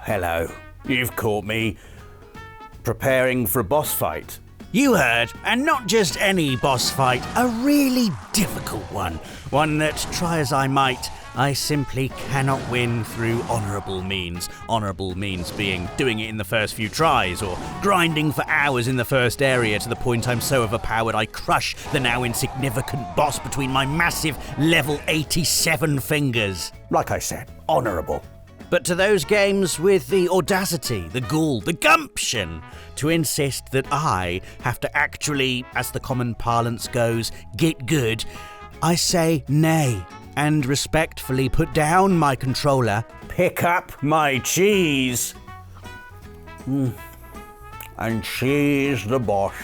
Hello. You've caught me preparing for a boss fight. You heard, and not just any boss fight, a really difficult one. One that, try as I might, I simply cannot win through honourable means. Honourable means being doing it in the first few tries, or grinding for hours in the first area to the point I'm so overpowered I crush the now insignificant boss between my massive level 87 fingers. Like I said, honourable. But to those games with the audacity, the gall, the gumption to insist that I have to actually, as the common parlance goes, get good, I say nay and respectfully put down my controller. Pick up my cheese. And cheese the boss.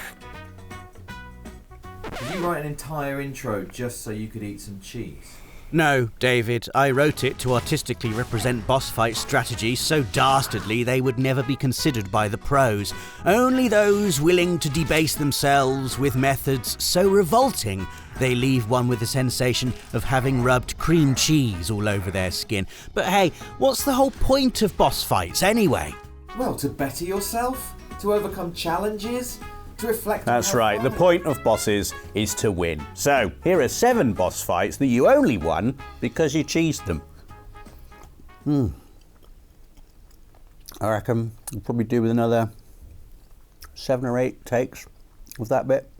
Did you write an entire intro just so you could eat some cheese? No, David, I wrote it to artistically represent boss fight strategies so dastardly they would never be considered by the pros. Only those willing to debase themselves with methods so revolting they leave one with the sensation of having rubbed cream cheese all over their skin. But hey, what's the whole point of boss fights anyway? Well, to better yourself, to overcome challenges, to reflect. That's right, the point of bosses is to win. So, here are 7 boss fights that you only won because you cheesed them. I reckon we'll probably do with another 7 or 8 takes of that bit.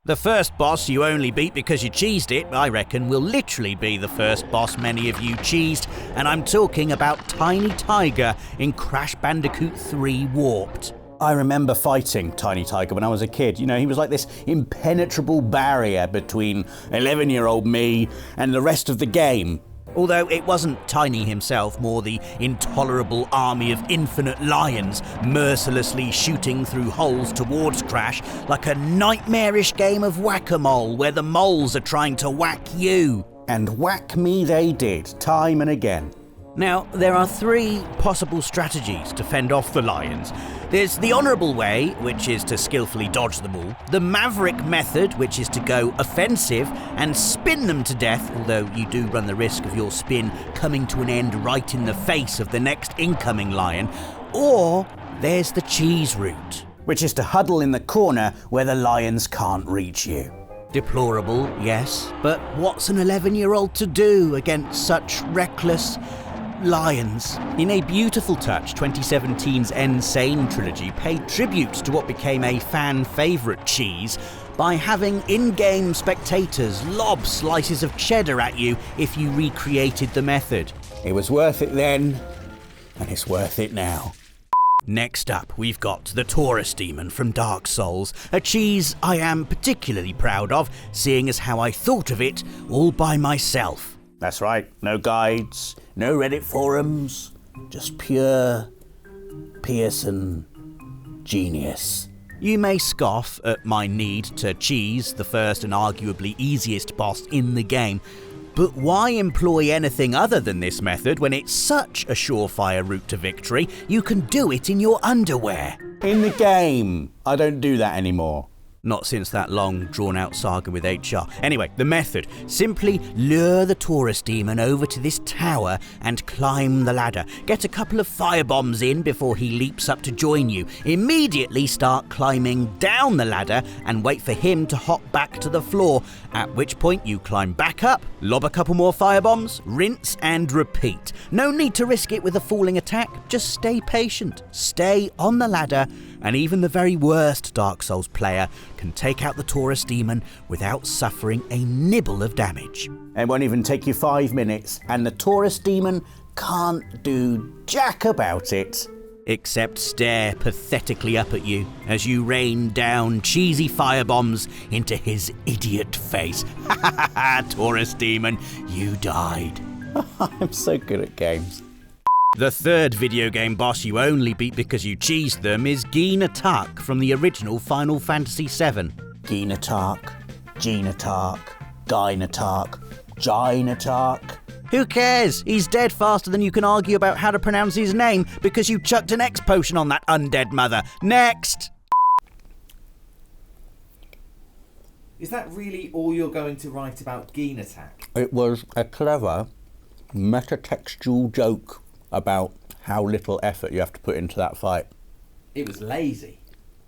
The first boss you only beat because you cheesed it, I reckon, will literally be the first boss many of you cheesed, and I'm talking about Tiny Tiger in Crash Bandicoot 3 Warped. I remember fighting Tiny Tiger when I was a kid. You know, he was like this impenetrable barrier between 11-year-old me and the rest of the game. Although it wasn't Tiny himself, more the intolerable army of infinite lions mercilessly shooting through holes towards Crash like a nightmarish game of whack-a-mole where the moles are trying to whack you. And whack me they did, time and again. Now, there are 3 possible strategies to fend off the lions. There's the honourable way, which is to skillfully dodge them all, the maverick method, which is to go offensive and spin them to death, although you do run the risk of your spin coming to an end right in the face of the next incoming lion, or there's the cheese route, which is to huddle in the corner where the lions can't reach you. Deplorable, yes, but what's an 11-year-old to do against such reckless lions? In a beautiful touch, 2017's Insane trilogy paid tribute to what became a fan favourite cheese by having in-game spectators lob slices of cheddar at you if you recreated the method. It was worth it then, and it's worth it now. Next up, we've got the Taurus Demon from Dark Souls, a cheese I am particularly proud of, seeing as how I thought of it all by myself. That's right, no guides, no Reddit forums, just pure Pearson genius. You may scoff at my need to cheese the first and arguably easiest boss in the game, but why employ anything other than this method when it's such a surefire route to victory? You can do it in your underwear. In the game. I don't do that anymore. Not since that long, drawn-out saga with HR. Anyway, the method. Simply lure the Taurus Demon over to this tower and climb the ladder. Get a couple of firebombs in before he leaps up to join you. Immediately start climbing down the ladder and wait for him to hop back to the floor, at which point you climb back up, lob a couple more firebombs, rinse and repeat. No need to risk it with a falling attack. Just stay patient. Stay on the ladder, and even the very worst Dark Souls player can take out the Taurus Demon without suffering a nibble of damage. It won't even take you 5 minutes, and the Taurus Demon can't do jack about it. Except stare pathetically up at you as you rain down cheesy firebombs into his idiot face. Ha ha ha, Taurus Demon, you died. I'm so good at games. The third video game boss you only beat because you cheesed them is Nattak from the original Final Fantasy VII. Nattak, Nattak, Nattak, Nattak. Who cares? He's dead faster than you can argue about how to pronounce his name because you chucked an X potion on that undead mother. Next! Is that really all you're going to write about Nattak? It was a clever, metatextual joke about how little effort you have to put into that fight. It was lazy.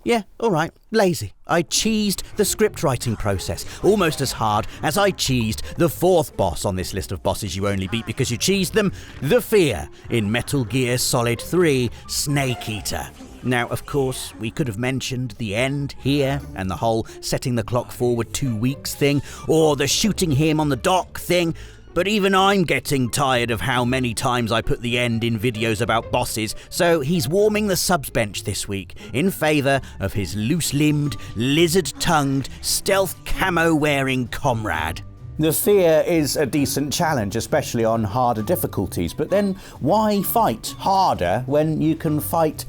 Yeah, alright, lazy. I cheesed the script writing process, almost as hard as I cheesed the fourth boss on this list of bosses you only beat because you cheesed them, the Fear in Metal Gear Solid 3 Snake Eater. Now, of course, we could have mentioned the end here, and the whole setting the clock forward 2 weeks thing, or the shooting him on the dock thing, but even I'm getting tired of how many times I put the end in videos about bosses, so he's warming the subs bench this week in favour of his loose-limbed, lizard-tongued, stealth camo-wearing comrade. The Fear is a decent challenge, especially on harder difficulties, but then why fight harder when you can fight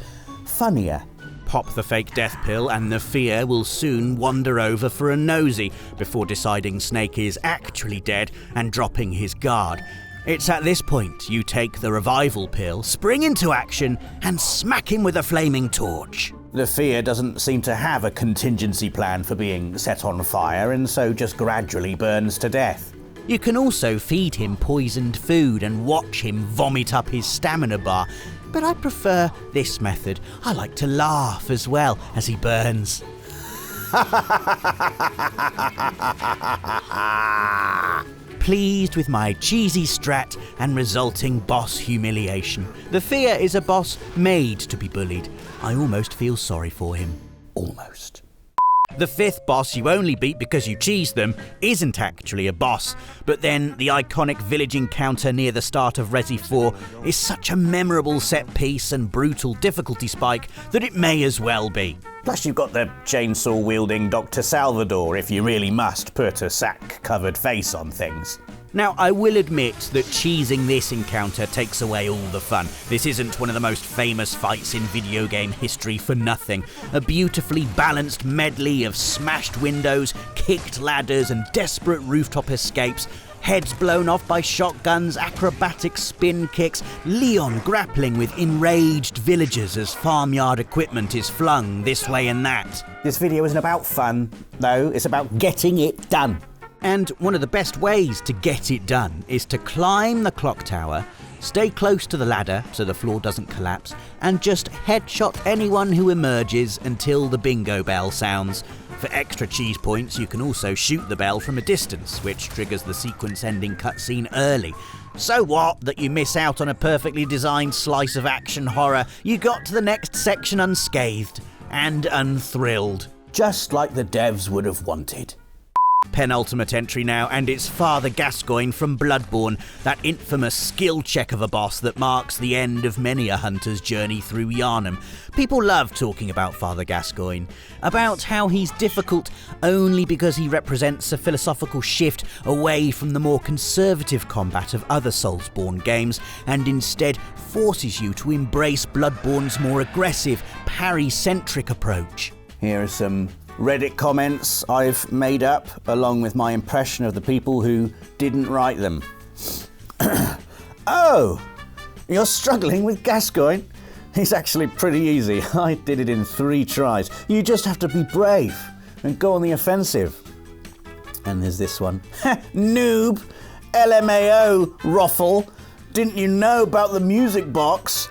funnier? Pop the fake death pill and the Fear will soon wander over for a nosy before deciding Snake is actually dead and dropping his guard. It's at this point you take the revival pill, spring into action and smack him with a flaming torch. The Fear doesn't seem to have a contingency plan for being set on fire and so just gradually burns to death. You can also feed him poisoned food and watch him vomit up his stamina bar, but I prefer this method. I like to laugh as well as he burns. Pleased with my cheesy strat and resulting boss humiliation. The Fear is a boss made to be bullied. I almost feel sorry for him. Almost. The fifth boss you only beat because you cheesed them isn't actually a boss, but then the iconic village encounter near the start of Resi 4 is such a memorable set piece and brutal difficulty spike that it may as well be. Plus you've got the chainsaw-wielding Dr. Salvador if you really must put a sack-covered face on things. Now, I will admit that cheesing this encounter takes away all the fun. This isn't one of the most famous fights in video game history for nothing. A beautifully balanced medley of smashed windows, kicked ladders and desperate rooftop escapes, heads blown off by shotguns, acrobatic spin kicks, Leon grappling with enraged villagers as farmyard equipment is flung this way and that. This video isn't about fun, though, it's about getting it done. And one of the best ways to get it done is to climb the clock tower, stay close to the ladder so the floor doesn't collapse, and just headshot anyone who emerges until the bingo bell sounds. For extra cheese points, you can also shoot the bell from a distance, which triggers the sequence-ending cutscene early. So what that you miss out on a perfectly designed slice of action horror? You got to the next section unscathed and unthrilled. Just like the devs would have wanted. Penultimate entry now, and it's Father Gascoigne from Bloodborne, that infamous skill check of a boss that marks the end of many a hunter's journey through Yharnam. People love talking about Father Gascoigne, about how he's difficult only because he represents a philosophical shift away from the more conservative combat of other Soulsborne games, and instead forces you to embrace Bloodborne's more aggressive, parry-centric approach. Here are some Reddit comments I've made up, along with my impression of the people who didn't write them. Oh, you're struggling with Gascoigne? He's actually pretty easy. I did it in 3 tries. You just have to be brave and go on the offensive. And there's this one. Noob! LMAO, Roffle! Didn't you know about the music box?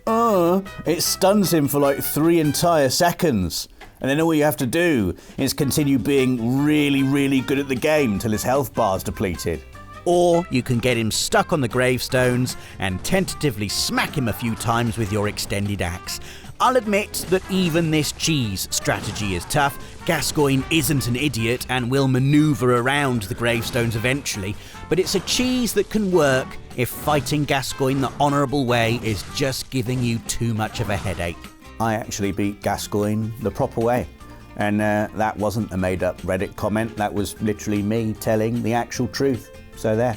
It stuns him for like 3 entire seconds. And then all you have to do is continue being really, really good at the game till his health bar's depleted. Or you can get him stuck on the gravestones and tentatively smack him a few times with your extended axe. I'll admit that even this cheese strategy is tough. Gascoigne isn't an idiot and will manoeuvre around the gravestones eventually, but it's a cheese that can work if fighting Gascoigne the honourable way is just giving you too much of a headache. I actually beat Gascoigne the proper way. And that wasn't a made-up Reddit comment, that was literally me telling the actual truth. So there.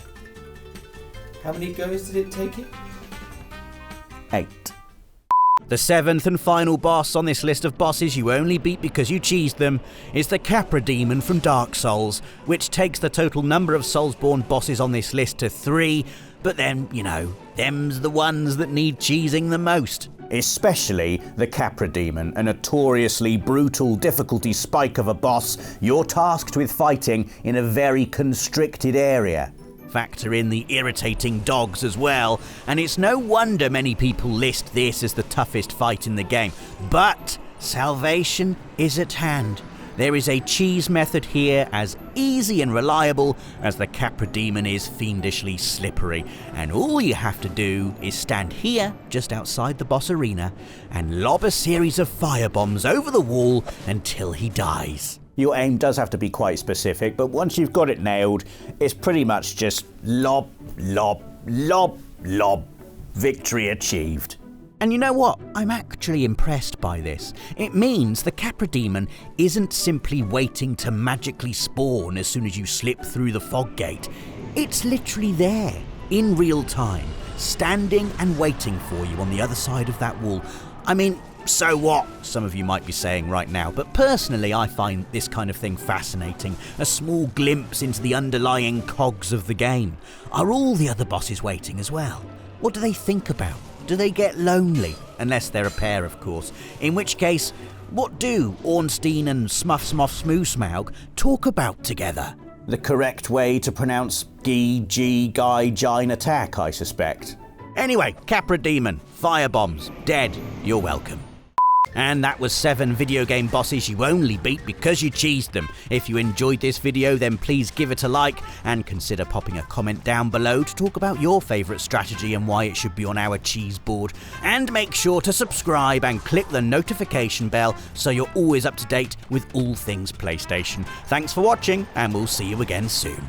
How many goes did it take you? 8. The seventh and final boss on this list of bosses you only beat because you cheesed them is the Capra Demon from Dark Souls, which takes the total number of Soulsborne bosses on this list to 3, But then, you know, them's the ones that need cheesing the most. Especially the Capra Demon, a notoriously brutal difficulty spike of a boss you're tasked with fighting in a very constricted area. Factor in the irritating dogs as well, and it's no wonder many people list this as the toughest fight in the game. But salvation is at hand. There is a cheese method here as easy and reliable as the Capra Demon is fiendishly slippery, and all you have to do is stand here just outside the boss arena and lob a series of firebombs over the wall until he dies. Your aim does have to be quite specific, but once you've got it nailed, it's pretty much just lob, lob, lob, lob. Victory achieved. And you know what? I'm actually impressed by this. It means the Capra Demon isn't simply waiting to magically spawn as soon as you slip through the fog gate. It's literally there, in real time, standing and waiting for you on the other side of that wall. I mean, so what? Some of you might be saying right now, but personally I find this kind of thing fascinating. A small glimpse into the underlying cogs of the game. Are all the other bosses waiting as well? What do they think about? Do they get lonely? Unless they're a pair, of course. In which case, what do Ornstein and Smuff-Smuff-Smoo-Smaug talk about together? The correct way to pronounce Nattak, I suspect. Anyway, Capra Demon, firebombs, dead, you're welcome. And that was 7 video game bosses you only beat because you cheesed them. If you enjoyed this video, then please give it a like and consider popping a comment down below to talk about your favourite strategy and why it should be on our cheese board. And make sure to subscribe and click the notification bell so you're always up to date with all things PlayStation. Thanks for watching, and we'll see you again soon.